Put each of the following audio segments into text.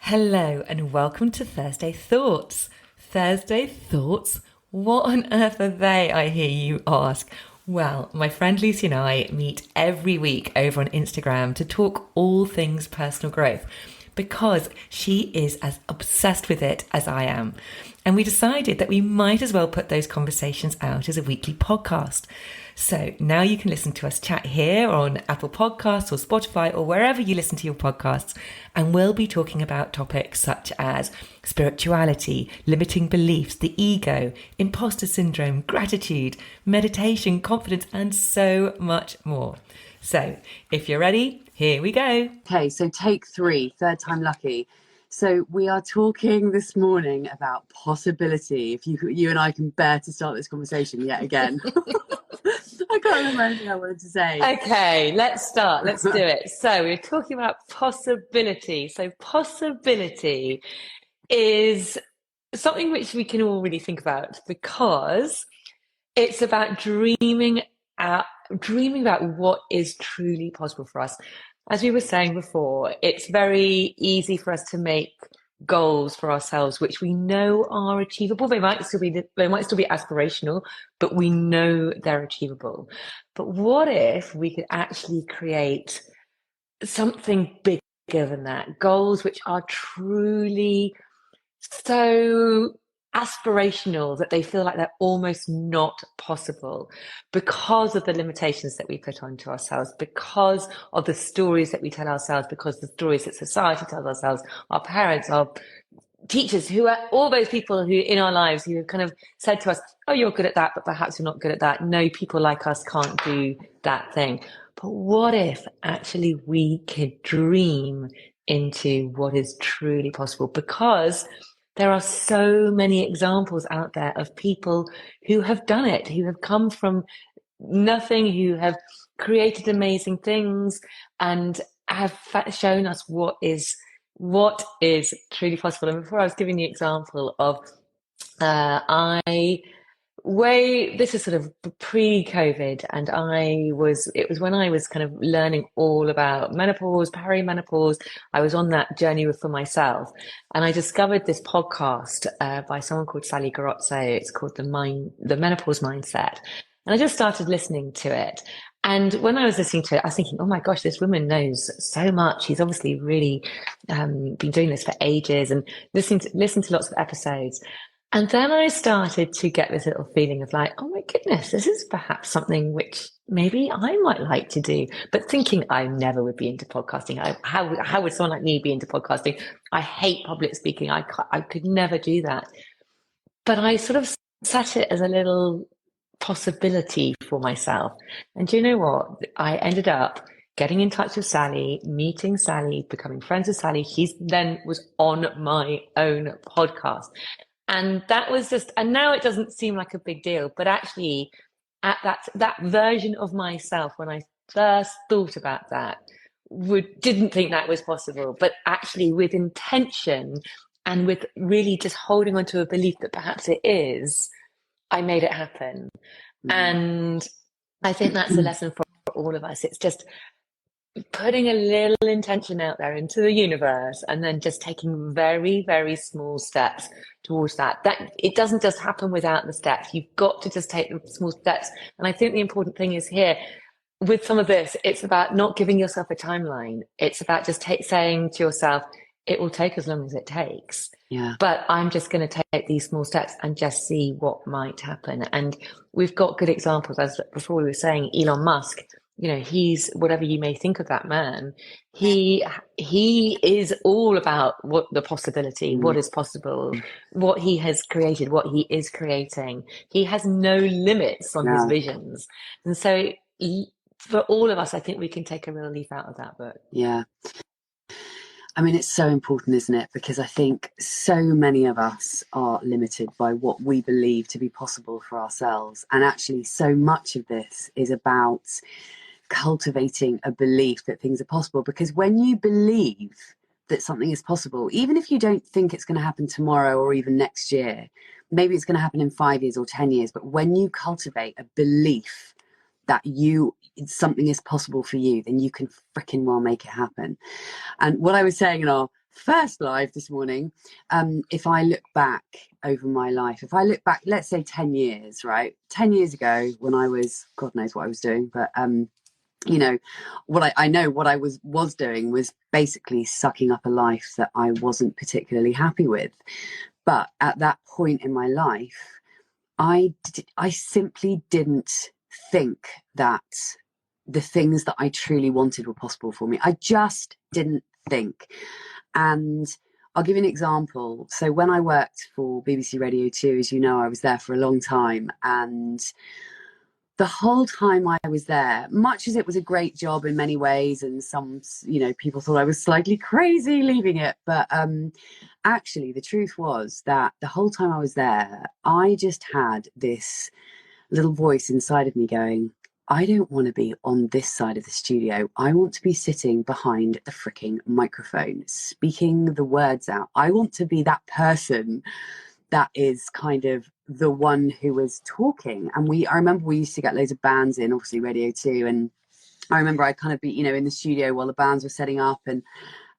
Hello and welcome to Thursday Thoughts. Thursday Thoughts? What on earth are they, I hear you ask? Well, my friend Lucy and I meet every week over on Instagram to talk all things personal growth because she is as obsessed with it as I am. And we decided that we might as well put those conversations out as a weekly podcast. So now you can listen to us chat here on Apple Podcasts or Spotify or wherever you listen to your podcasts. And we'll be talking about topics such as spirituality, limiting beliefs, the ego, imposter syndrome, gratitude, meditation, confidence, and so much more. So if you're ready, here we go. Okay, so take three, third time lucky. So we are talking this morning about possibility. If you and I can bear to start this conversation yet again. I can't remember anything I wanted to say. Okay, let's start. Let's do it. So we're talking about possibility. So possibility is something which we can all really think about because it's about dreaming about what is truly possible for us. As we were saying before, it's very easy for us to make goals for ourselves, which we know are achievable. They might still be aspirational, but we know they're achievable. But what if we could actually create something bigger than that? Goals which are truly so aspirational that they feel like they're almost not possible because of the limitations that we put onto ourselves, because of the stories that we tell ourselves, because the stories that society tells ourselves, our parents, our teachers, who are all those people who in our lives who have kind of said to us, oh, you're good at that, but perhaps you're not good at that. No, people like us can't do that thing. But what if actually we could dream into what is truly possible? Because there are so many examples out there of people who have done it, who have come from nothing, who have created amazing things and have shown us what is truly possible. And before I was giving the example of this is sort of pre-COVID, and it was when I was kind of learning all about menopause, perimenopause. I was on that journey for myself, and I discovered this podcast by someone called Sally Garozzo. It's called the Menopause Mindset. And I just started listening to it. And when I was listening to it, I was thinking, oh my gosh, this woman knows so much. She's obviously really been doing this for ages, and listening to lots of episodes. And then I started to get this little feeling of like, oh my goodness, this is perhaps something which maybe I might like to do. But thinking I never would be into podcasting. How would someone like me be into podcasting? I hate public speaking. I could never do that. But I sort of set it as a little possibility for myself. And do you know what? I ended up getting in touch with Sally, meeting Sally, becoming friends with Sally. She then was on my own podcast. And that was and now it doesn't seem like a big deal, but actually at that version of myself, when I first thought about that, didn't think that was possible, but actually with intention and with really just holding on to a belief that perhaps it is, I made it happen. And I think that's a lesson for all of us. It's just putting a little intention out there into the universe and then just taking very, very small steps towards that. It doesn't just happen without the steps. You've got to just take the small steps. And I think the important thing is here with some of this, it's about not giving yourself a timeline. It's about just saying to yourself, it will take as long as it takes. Yeah. But I'm just going to take these small steps and just see what might happen. And we've got good examples, as before we were saying, Elon Musk. You know, he's, whatever you may think of that man, he is all about what the possibility, what is possible, what he has created, what he is creating. He has no limits on his visions. And so for all of us, I think we can take a real leaf out of that book. Yeah. I mean, it's so important, isn't it? Because I think so many of us are limited by what we believe to be possible for ourselves. And actually, so much of this is about cultivating a belief that things are possible. Because when you believe that something is possible, even if you don't think it's going to happen tomorrow or even next year, maybe it's going to happen in 5 years or 10 years. But when you cultivate a belief that something is possible for you, then you can freaking well make it happen. And what I was saying in our first live this morning. If I look back over my life, if I look back, let's say 10 years, right? 10 years ago when I was, God knows what I was doing, but you know, I know what I was doing was basically sucking up a life that I wasn't particularly happy with. But at that point in my life, I simply didn't think that the things that I truly wanted were possible for me. I just didn't think. And I'll give you an example. So when I worked for BBC Radio 2, as you know, I was there for a long time. And the whole time I was there, much as it was a great job in many ways, and some, people thought I was slightly crazy leaving it. But actually, the truth was that the whole time I was there, I just had this little voice inside of me going, I don't want to be on this side of the studio. I want to be sitting behind the freaking microphone, speaking the words out. I want to be that person that is kind of the one who was talking. And I remember we used to get loads of bands in, obviously Radio 2. And I remember I'd kind of be, in the studio while the bands were setting up.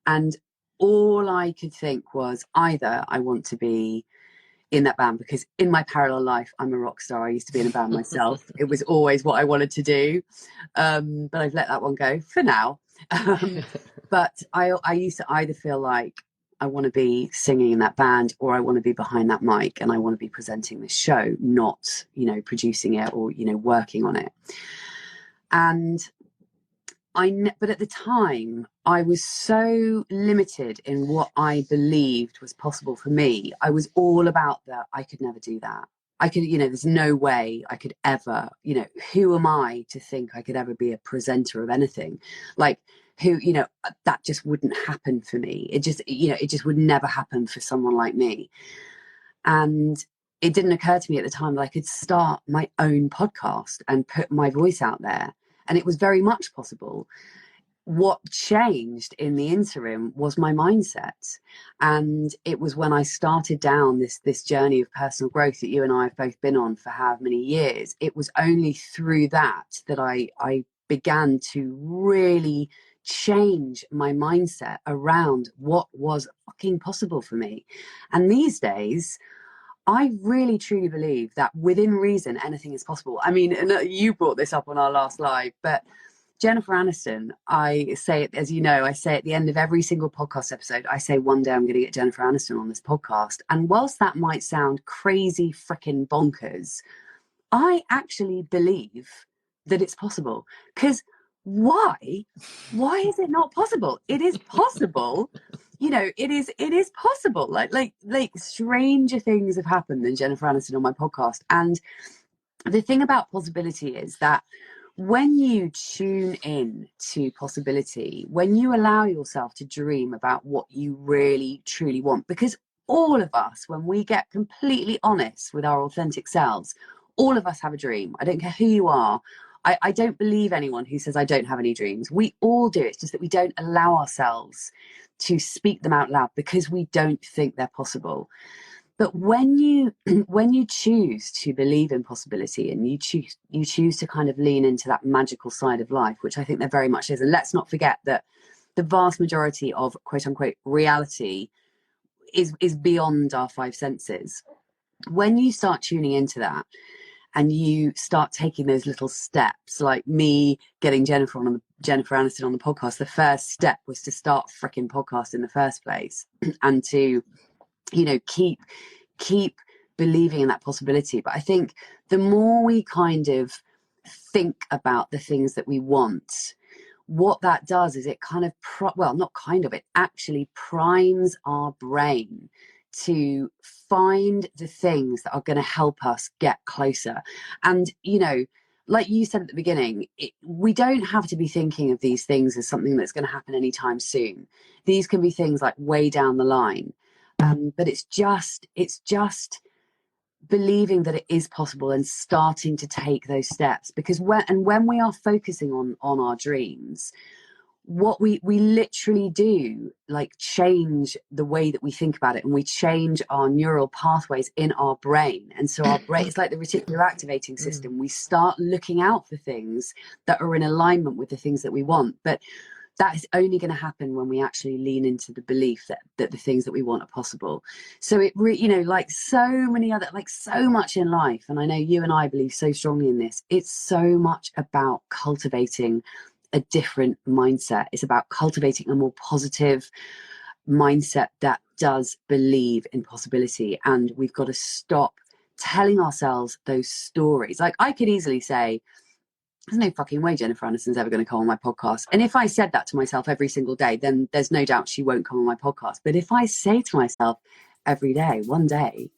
And all I could think was either I want to be in that band, because in my parallel life, I'm a rock star. I used to be in a band myself. It was always what I wanted to do. But I've let that one go for now. But I used to either feel like I want to be singing in that band, or I want to be behind that mic and I want to be presenting this show, not, producing it or, working on it. And but at the time, I was so limited in what I believed was possible for me. I was all about that. I could never do that. There's no way I could ever, who am I to think I could ever be a presenter of anything? Like, that just wouldn't happen for me. It just would never happen for someone like me. And it didn't occur to me at the time that I could start my own podcast and put my voice out there. And it was very much possible. What changed in the interim was my mindset. And it was when I started down this journey of personal growth that you and I have both been on for how many years. It was only through that I began to really change my mindset around what was fucking possible for me. And these days, I really truly believe that within reason, anything is possible. I mean, you brought this up on our last live, but Jennifer Aniston, I say it, as you know, I say at the end of every single podcast episode, I say one day I'm going to get Jennifer Aniston on this podcast. And whilst that might sound crazy freaking bonkers, I actually believe that it's possible. Because why is it not possible? It is possible. It is possible. Like stranger things have happened than Jennifer Aniston on my podcast. And the thing about possibility is that when you tune in to possibility, when you allow yourself to dream about what you really truly want, because all of us, when we get completely honest with our authentic selves, all of us have a dream. I don't care who you are. I don't believe anyone who says I don't have any dreams. We all do. It's just that we don't allow ourselves to speak them out loud because we don't think they're possible. But when you choose to believe in possibility, and you choose to kind of lean into that magical side of life, which I think there very much is, and let's not forget that the vast majority of quote unquote reality is beyond our five senses. When you start tuning into that, and you start taking those little steps, like me getting Jennifer Aniston on the podcast, the first step was to start a freaking podcast in the first place, and to keep believing in that possibility. But I think the more we kind of think about the things that we want, what that does is it kind of it actually primes our brain to find the things that are going to help us get closer. And like you said at the beginning, we don't have to be thinking of these things as something that's going to happen anytime soon. These can be things like way down the line. But it's just believing that it is possible and starting to take those steps. Because when we are focusing on our dreams, what we literally do, like, change the way that we think about it, and we change our neural pathways in our brain. And so our brain, it's like the reticular activating system. We start looking out for things that are in alignment with the things that we want. But that is only going to happen when we actually lean into the belief that the things that we want are possible. So like so many other, like so much in life, and I know you and I believe so strongly in this, it's so much about cultivating a different mindset. It's about cultivating a more positive mindset that does believe in possibility. And we've got to stop telling ourselves those stories. Like, I could easily say, there's no fucking way Jennifer Aniston's ever going to come on my podcast. And if I said that to myself every single day, then there's no doubt she won't come on my podcast. But if I say to myself every day, one day,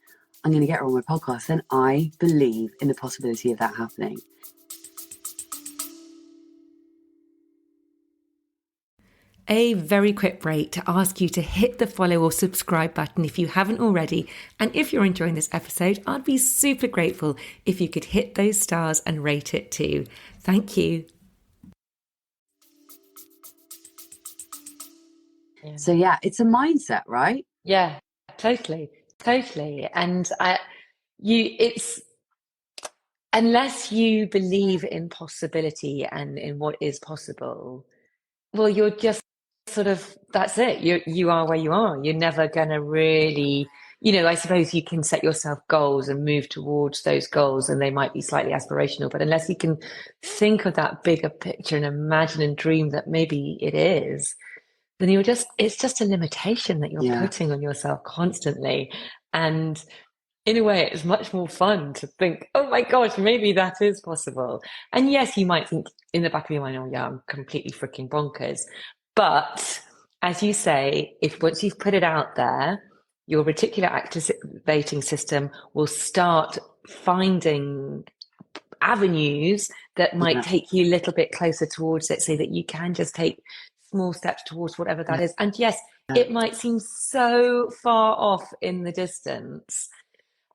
I'm going to get her on my podcast, then I believe in the possibility of that happening. A very quick break to ask you to hit the follow or subscribe button if you haven't already. And if you're enjoying this episode, I'd be super grateful if you could hit those stars and rate it too. Thank you. So yeah, it's a mindset, right? Yeah, totally. And it's unless you believe in possibility and in what is possible, well, you're just sort of, that's it. You are where you are. You're never going to really, I suppose you can set yourself goals and move towards those goals, and they might be slightly aspirational, but unless you can think of that bigger picture and imagine and dream that maybe it is, then it's just a limitation that you're putting on yourself constantly. And in a way, it's much more fun to think, oh my gosh, maybe that is possible. And yes, you might think in the back of your mind, oh yeah, I'm completely freaking bonkers. But as you say, if once you've put it out there, your reticular activating system will start finding avenues that might take you a little bit closer towards it, so that you can just take small steps towards whatever that is. And yes, it might seem so far off in the distance,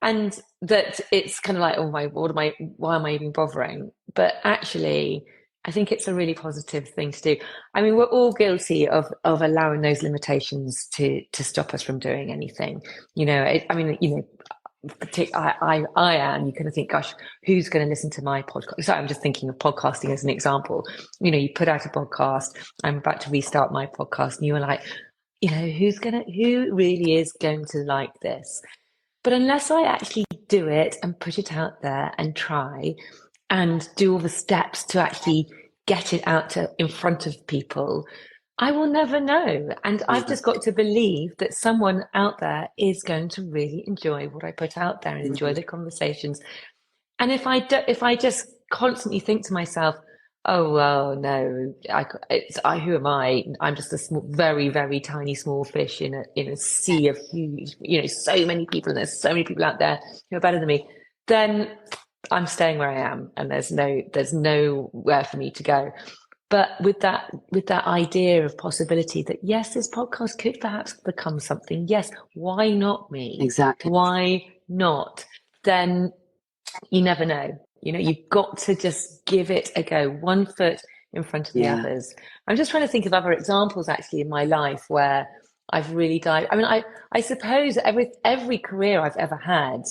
and that it's kind of like, oh my, why am I even bothering? But actually, I think it's a really positive thing to do. I mean, we're all guilty of allowing those limitations to stop us from doing anything. I am. You kind of think, gosh, who's going to listen to my podcast? So I'm just thinking of podcasting as an example. You put out a podcast. I'm about to restart my podcast, and you were like, who really is going to like this? But unless I actually do it and put it out there and try and do all the steps to actually get it out in front of people, I will never know. And I've just got to believe that someone out there is going to really enjoy what I put out there and enjoy the conversations. And if I just constantly think to myself, oh well, no, who am I? I'm just a small, very, very tiny, small fish in a sea of huge, so many people, and there's so many people out there who are better than me. Then I'm staying where I am, and there's nowhere for me to go. But with that idea of possibility, that yes, this podcast could perhaps become something. Yes, why not me? Exactly. Why not? Then you never know. You've got to just give it a go, one foot in front of the others. I'm just trying to think of other examples actually in my life where I've really dived. I mean, I suppose every career I've ever had,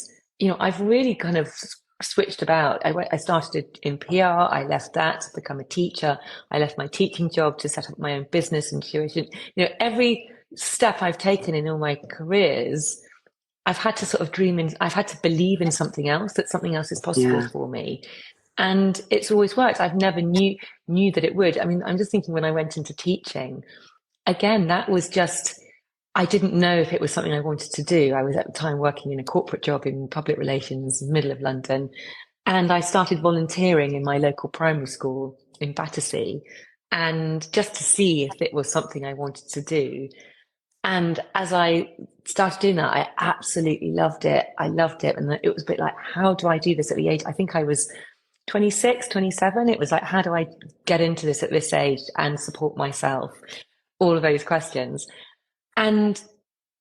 I've really kind of switched about. I started in PR. I left that to become a teacher. I left my teaching job to set up my own business and tuition. Every step I've taken in all my careers, I've had to sort of I've had to believe in something else, that something else is possible for me. And it's always worked. I've never knew that it would. I mean, I'm just thinking when I went into teaching, again, that was just, I didn't know if it was something I wanted to do. I was at the time working in a corporate job in public relations in the middle of London. And I started volunteering in my local primary school in Battersea, and just to see if it was something I wanted to do. And as I started doing that, I absolutely loved it. I loved it. And it was a bit like, how do I do this at the age? I think I was 26, 27. It was like, how do I get into this at this age and support myself? All of those questions. And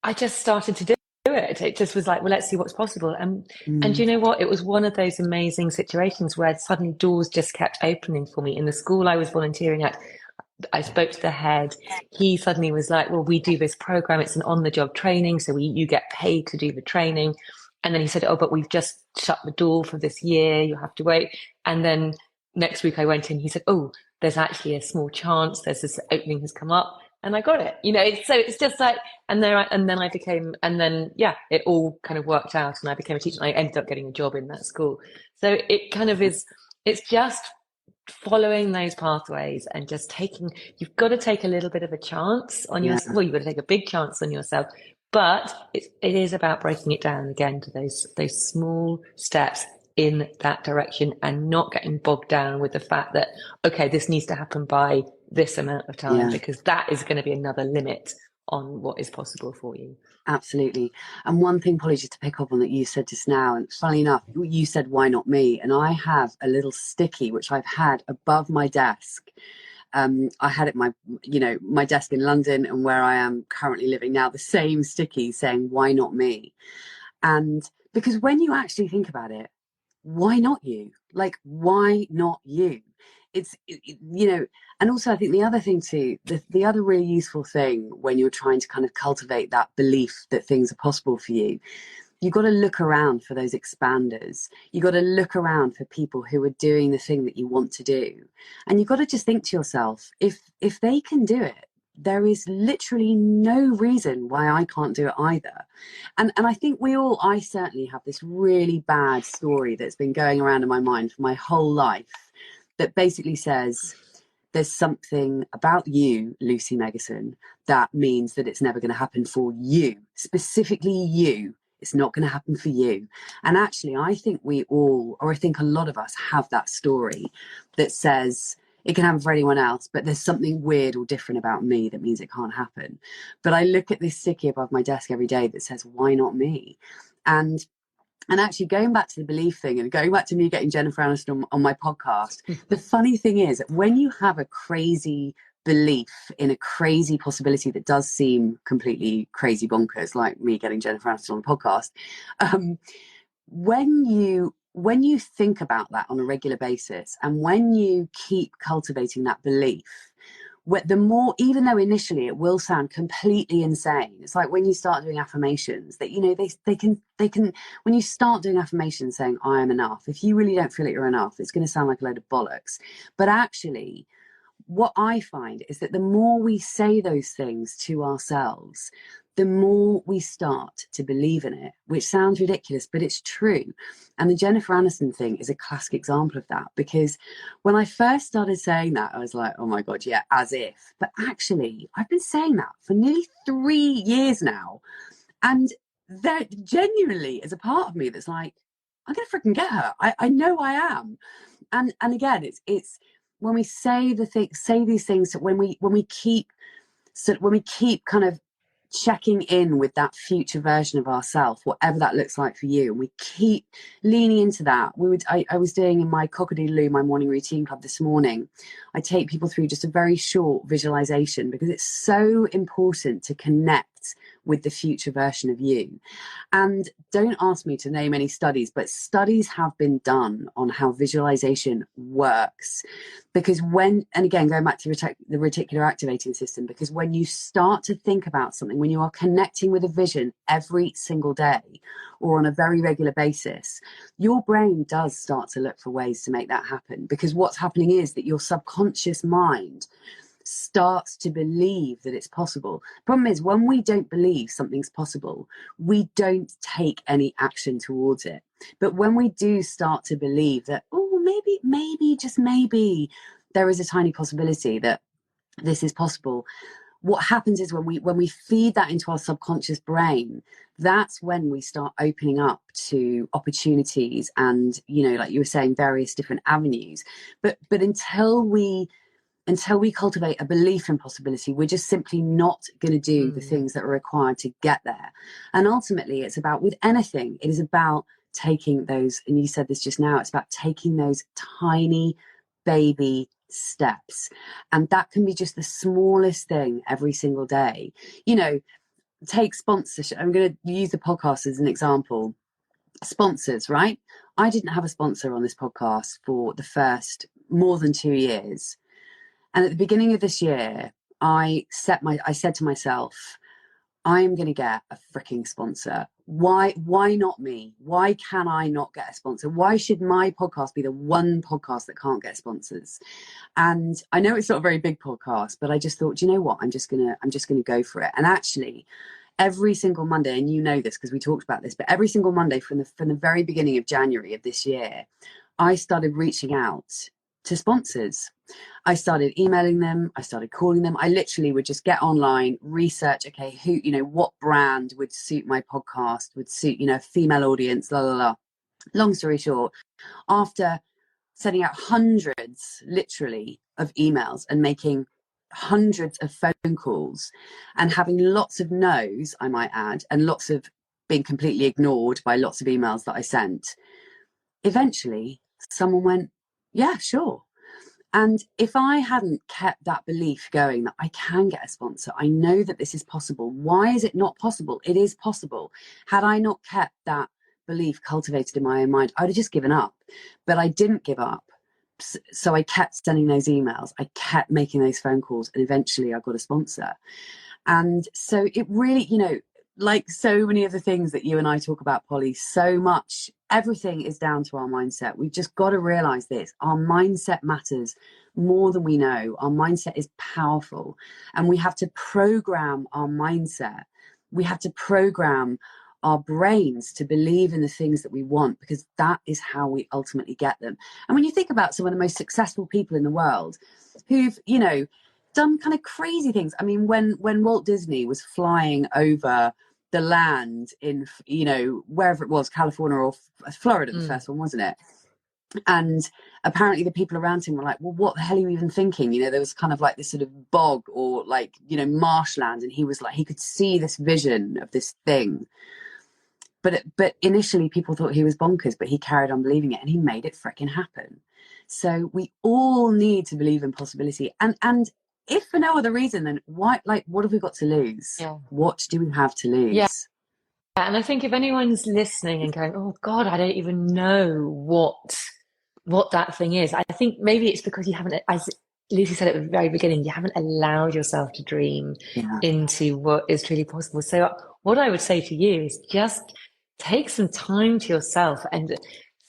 I just started to do it. It just was like, well, let's see what's possible. And you know what? It was one of those amazing situations where suddenly doors just kept opening for me. In the school I was volunteering at, I spoke to the head. He suddenly was like, well, we do this program. It's an on-the-job training. So you get paid to do the training. And then he said, oh, but we've just shut the door for this year. You have to wait. And then next week I went in, he said, oh, there's actually a small chance, there's this opening has come up and I got it. So it's just like, and then I became, and then, yeah, it all kind of worked out and I became a teacher and I ended up getting a job in that school. So it kind of is, it's just following those pathways and just you've got to take a little bit of a chance on Yeah, well, you've got to take a big chance on yourself, but it is about breaking it down again to those small steps in that direction and not getting bogged down with the fact that, okay, this needs to happen by this amount of time, yeah. because that is going to be another limit on what is possible for you. Absolutely. And one thing, Polly, just to pick up on that you said just now, and funnily enough, you said, why not me? And I have a little sticky, which I've had above my desk. I had it my desk in London and where I am currently living now, the same sticky saying, why not me? And because when you actually think about it, why not you? Like, why not you? And also I think the other thing too, the other really useful thing when you're trying to kind of cultivate that belief that things are possible for you, you've got to look around for those expanders. You've got to look around for people who are doing the thing that you want to do. And you've got to just think to yourself, if they can do it, there is literally no reason why I can't do it either. And I think I certainly have this really bad story that's been going around in my mind for my whole life that basically says, there's something about you, Lucy Megason, that means that it's never going to happen for you, specifically you. It's not going to happen for you. And actually, I think we all, or I think a lot of us, have that story that says it can happen for anyone else, but there's something weird or different about me that means it can't happen. But I look at this sticky above my desk every day that says, why not me? And actually, going back to the belief thing and going back to me getting Jennifer Aniston on my podcast, the funny thing is that when you have a crazy belief in a crazy possibility that does seem completely crazy bonkers, like me getting Jennifer Aniston on the podcast, when you think about that on a regular basis and when you keep cultivating that belief, the more, even though initially it will sound completely insane, it's like when you start doing affirmations that, they can when you start doing affirmations saying I am enough, if you really don't feel that you're enough, it's going to sound like a load of bollocks. But actually, what I find is that the more we say those things to ourselves, the more we start to believe in it, which sounds ridiculous, but it's true. And the Jennifer Aniston thing is a classic example of that, because when I first started saying that, I was like, oh my God, yeah, as if. But actually, I've been saying that for nearly 3 years now. And there genuinely is a part of me that's like, I'm going to freaking get her. I know I am. And again, it's when we say these things, when we keep kind of checking in with that future version of ourselves, whatever that looks like for you, and we keep leaning into that. I was doing in my Cock-a-doodle-oo, my morning routine club this morning, I take people through just a very short visualization because it's so important to connect with the future version of you. And don't ask me to name any studies, but studies have been done on how visualization works. Because and again, going back to the reticular activating system, because when you start to think about something, when you are connecting with a vision every single day or on a very regular basis, your brain does start to look for ways to make that happen. Because what's happening is that your subconscious mind starts to believe that it's possible. Problem is, when we don't believe something's possible, we don't take any action towards it. But when we do start to believe that, oh, maybe, just maybe, there is a tiny possibility that this is possible, what happens is when we feed that into our subconscious brain, that's when we start opening up to opportunities and, like you were saying, various different avenues. But until we cultivate a belief in possibility, we're just simply not going to do the things that are required to get there. And ultimately, it's about, with anything, it is about taking those, and you said this just now, it's about taking those tiny baby steps. And that can be just the smallest thing every single day. Take sponsorship. I'm going to use the podcast as an example. Sponsors, right? I didn't have a sponsor on this podcast for the first more than 2 years. And at the beginning of this year, I said to myself, I'm going to get a freaking sponsor. Why not me? Why can I not get a sponsor? Why should my podcast be the one podcast that can't get sponsors? And I know it's not a very big podcast, but I just thought, do you know what? I'm just gonna go for it. And actually, every single Monday, and you know this because we talked about this, but every single Monday from the very beginning of January of this year, I started reaching out to sponsors. I started emailing them, I started calling them. I literally would just get online, research, okay, who, what brand would suit my podcast, would suit, a female audience, la la la. Long story short, after sending out hundreds, literally, of emails and making hundreds of phone calls and having lots of no's, I might add, and lots of being completely ignored by lots of emails that I sent, eventually someone went, yeah, sure. And if I hadn't kept that belief going that I can get a sponsor, I know that this is possible. Why is it not possible? It is possible. Had I not kept that belief cultivated in my own mind, I would have just given up. But I didn't give up. So I kept sending those emails. I kept making those phone calls, and eventually I got a sponsor. And so it really, like so many of the things that you and I talk about, Polly, so much, everything is down to our mindset. We've just got to realize this. Our mindset matters more than we know. Our mindset is powerful, and we have to program our mindset. We have to program our brains to believe in the things that we want, because that is how we ultimately get them. And when you think about some of the most successful people in the world who've, done kind of crazy things. I mean, when Walt Disney was flying over the land in, wherever it was, California or Florida, the first one, wasn't it? And apparently the people around him were like, well, what the hell are you even thinking? There was kind of like this sort of bog or like, marshland. And he was like, he could see this vision of this thing. But initially people thought he was bonkers, but he carried on believing it, and he made it freaking happen. So we all need to believe in possibility. And if for no other reason, then why, like, what have we got to lose? Yeah. What do we have to Yeah. lose? And I think if anyone's listening and going, oh God, I don't even know what that thing is, I think maybe it's because you haven't, as Lucy said at the very beginning, you haven't allowed yourself to dream Yeah. into what is truly possible. So what I would say to you is just take some time to yourself and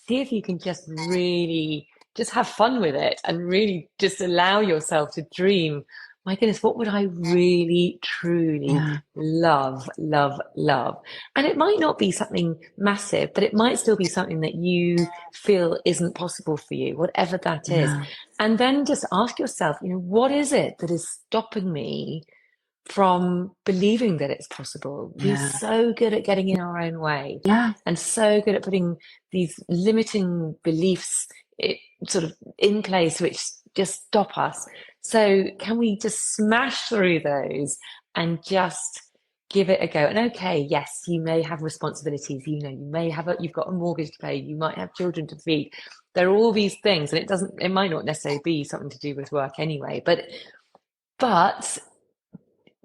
see if you can just really just have fun with it and really just allow yourself to dream. My goodness, what would I really, truly Yeah. love, love, love? And it might not be something massive, but it might still be something that you feel isn't possible for you, whatever that is. Yeah. And then just ask yourself, what is it that is stopping me from believing that it's possible? We're Yeah. so good at getting in our own way Yeah. and so good at putting these limiting beliefs sort of in place, which just stop us. So can we just smash through those and just give it a go? And okay, yes, you may have responsibilities. You may have you've got a mortgage to pay. You might have children to feed. There are all these things, and it might not necessarily be something to do with work anyway, but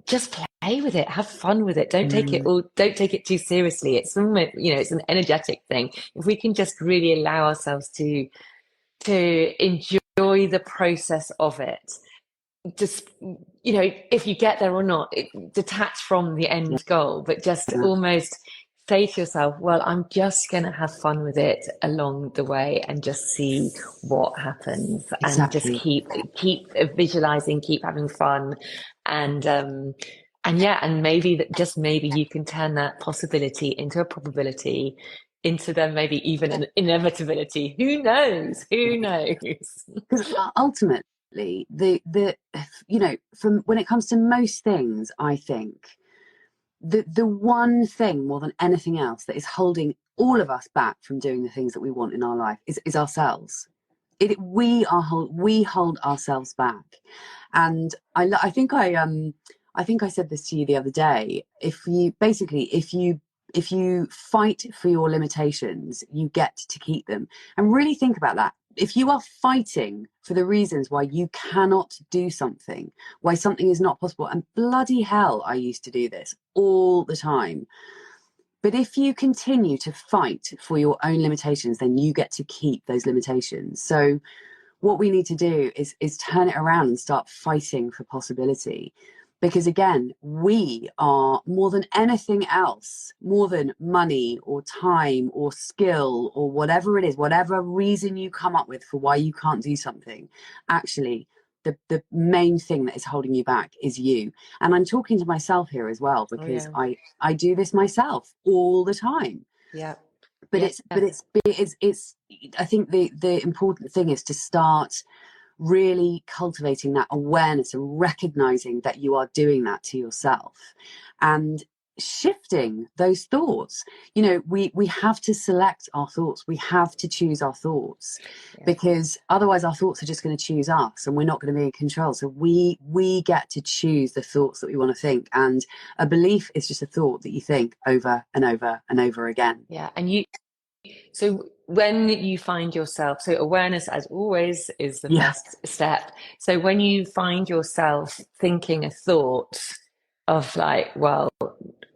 just play with it, have fun with it. Don't take it too seriously. It's it's an energetic thing. If we can just really allow ourselves to enjoy the process of it, just if you get there or not, detach from the end goal, but just Yeah. almost say to yourself, well, I'm just going to have fun with it along the way and just see what happens. And just Exactly. keep visualizing, keep having fun. And yeah, and maybe you can turn that possibility into a probability, into then maybe even an inevitability. Who knows? Who knows? Because ultimately, from when it comes to most things, I think the one thing more than anything else that is holding all of us back from doing the things that we want in our life is ourselves. We hold ourselves back. And I think I said this to you the other day. If you fight for your limitations, you get to keep them. And really think about that. If you are fighting for the reasons why you cannot do something, why something is not possible, and bloody hell, I used to do this all the time. But if you continue to fight for your own limitations, then you get to keep those limitations. So what we need to do is turn it around and start fighting for possibility. Because again, we are more than anything else, more than money or time or skill or whatever it is, whatever reason you come up with for why you can't do something, actually, the main thing that is holding you back is you. And I'm talking to myself here as well, Oh because yeah. I do this myself all the time. Yeah. But Yeah. it's I think the important thing is to start really cultivating that awareness and recognizing that you are doing that to yourself, and shifting those thoughts. We have to select our thoughts, we have to choose our thoughts, Yeah. because otherwise our thoughts are just going to choose us and we're not going to be in control. So we get to choose the thoughts that we want to think, and a belief is just a thought that you think over and over and over again. Yeah. So when you find yourself, so awareness, as always, is the Yeah, first step. So when you find yourself thinking a thought of like, well,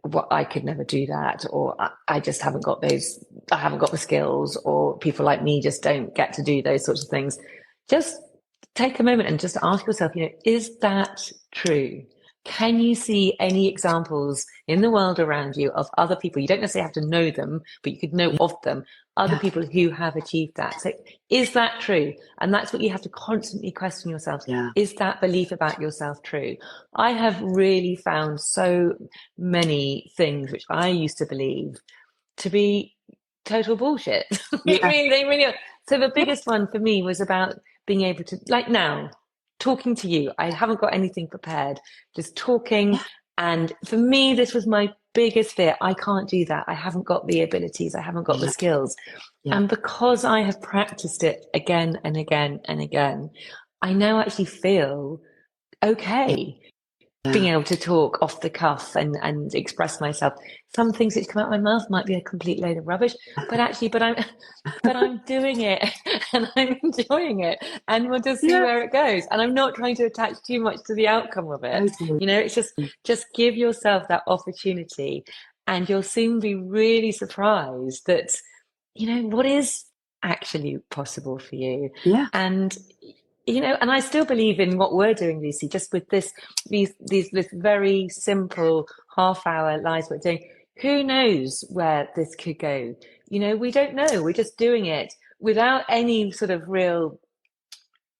what, I could never do that, or I just haven't got those, I haven't got the skills, or people like me just don't get to do those sorts of things, just take a moment and just ask yourself, is that true? Can you see any examples in the world around you of other people? You don't necessarily have to know them, but you could know yeah, of them, other yeah, people who have achieved that. So is that true? And that's what you have to constantly question yourself. yeah, Is that belief about yourself true? I have really found so many things which I used to believe to be total bullshit. yeah, They really are. So the yeah, biggest one for me was about being able to, like now, talking to you. I haven't got anything prepared, just talking. yeah, And for me, this was my biggest fear. I can't do that. I haven't got the abilities. I haven't got the yeah, skills. yeah, And because I have practiced it again and again and again, I now actually feel okay being yeah, able to talk off the cuff and express myself. Some things which come out of my mouth might be a complete load of rubbish, but I'm doing it and I'm enjoying it, and we'll just see yeah, where it goes. And I'm not trying to attach too much to the outcome of it. totally. It's just give yourself that opportunity, and you'll soon be really surprised that what is actually possible for you. Yeah, And and I still believe in what we're doing, Lucy, just with this very simple half-hour lives we're doing. Who knows where this could go? We don't know. We're just doing it without any sort of real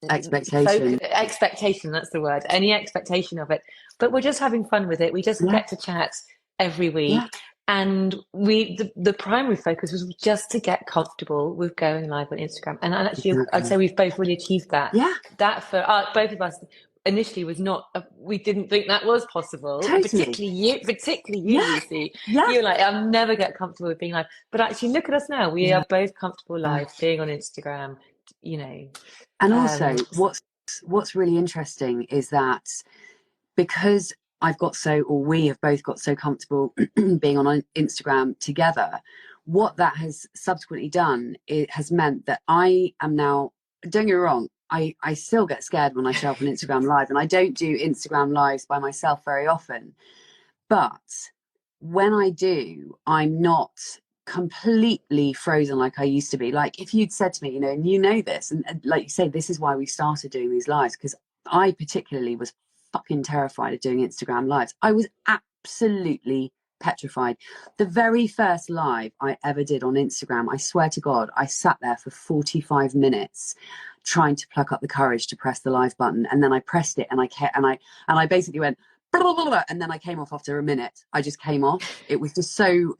expectation. expectation. That's the word. Any expectation of it. But we're just having fun with it. We just Yeah, get to chat every yeah, week. And the primary focus was just to get comfortable with going live on Instagram. And actually, I'd exactly. say we've both really achieved that. Yeah, That for both of us initially was not, we didn't think that was possible. And totally. particularly you, Yeah, Lucy, yeah, you were like, I'll never get comfortable with being live. But actually, look at us now. We yeah. are both comfortable live, being on Instagram, you know. And also, Um, what's really interesting is that, because I've got so, or we have both got so comfortable being on Instagram together, what that has subsequently done, it has meant that I am now, don't get me wrong, I still get scared when I show up on Instagram Live, and I don't do Instagram Lives by myself very often. But when I do, I'm not completely frozen like I used to be. Like if you'd said to me, and you know this, and like you say, this is why we started doing these lives, because I particularly was fucking terrified of doing Instagram lives. I was absolutely petrified. The very first live I ever did on Instagram, I swear to God, I sat there for 45 minutes trying to pluck up the courage to press the live button, and then I pressed it, and I basically went blah, blah, blah, blah, and then I came off after a minute. I just came off. It was just so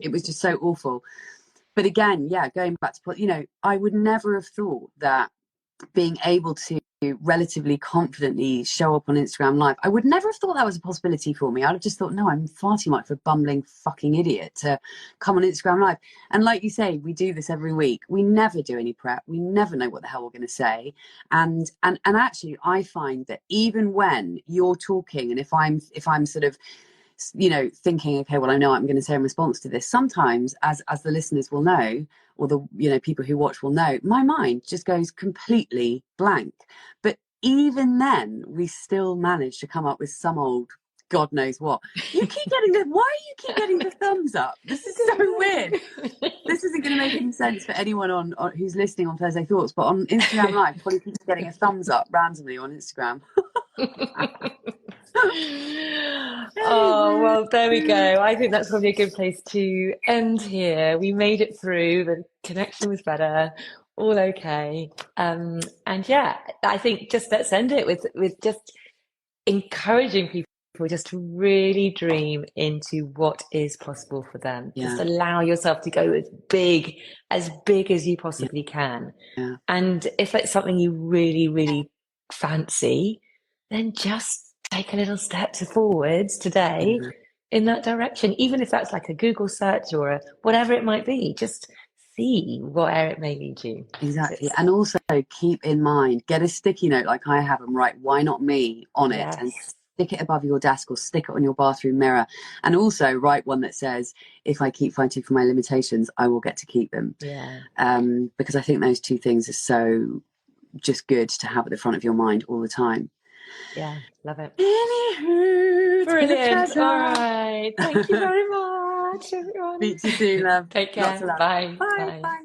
awful. But again, yeah, going back to, I would never have thought that being able to relatively confidently show up on Instagram Live, I would never have thought that was a possibility for me. I'd have just thought, no, I'm far too much of a bumbling fucking idiot to come on Instagram Live. And like you say, we do this every week. We never do any prep. We never know what the hell we're going to say. And actually, I find that even when you're talking, and if I'm sort of thinking, okay, well, I know what I'm going to say in response to this, sometimes, as the listeners will know, or the people who watch will know, my mind just goes completely blank. But even then, we still manage to come up with some old God knows what. You keep getting the why you keep getting the thumbs up? This is so weird. This isn't going to make any sense for anyone on who's listening on Thursday Thoughts, but on Instagram Live, probably keeps getting a thumbs up randomly on Instagram. Oh, Anywho, well, there we go. I think that's probably a good place to end here. We made it through. The connection was better. All okay. And yeah, I think just let's end it with just encouraging people just to really dream into what is possible for them. Just yeah, allow yourself to go as big as you yeah, possibly can. yeah. And if it's something you really, really fancy, then just take a little step forwards today Yeah. in that direction, even if that's like a Google search or whatever it might be. Just see where it may lead you. Exactly. It's And also keep in mind, get a sticky note like I have and write "why not me" on it and yes, stick it above your desk or stick it on your bathroom mirror. And also write one that says, if I keep fighting for my limitations, I will get to keep them. yeah, Because I think those two things are so just good to have at the front of your mind all the time. yeah, love it. Anywho, it's been a Brilliant. All pleasure. right. Thank you very much, everyone. Speak to you soon, love. Take Lots of care. love. Bye. Bye. Bye. Bye.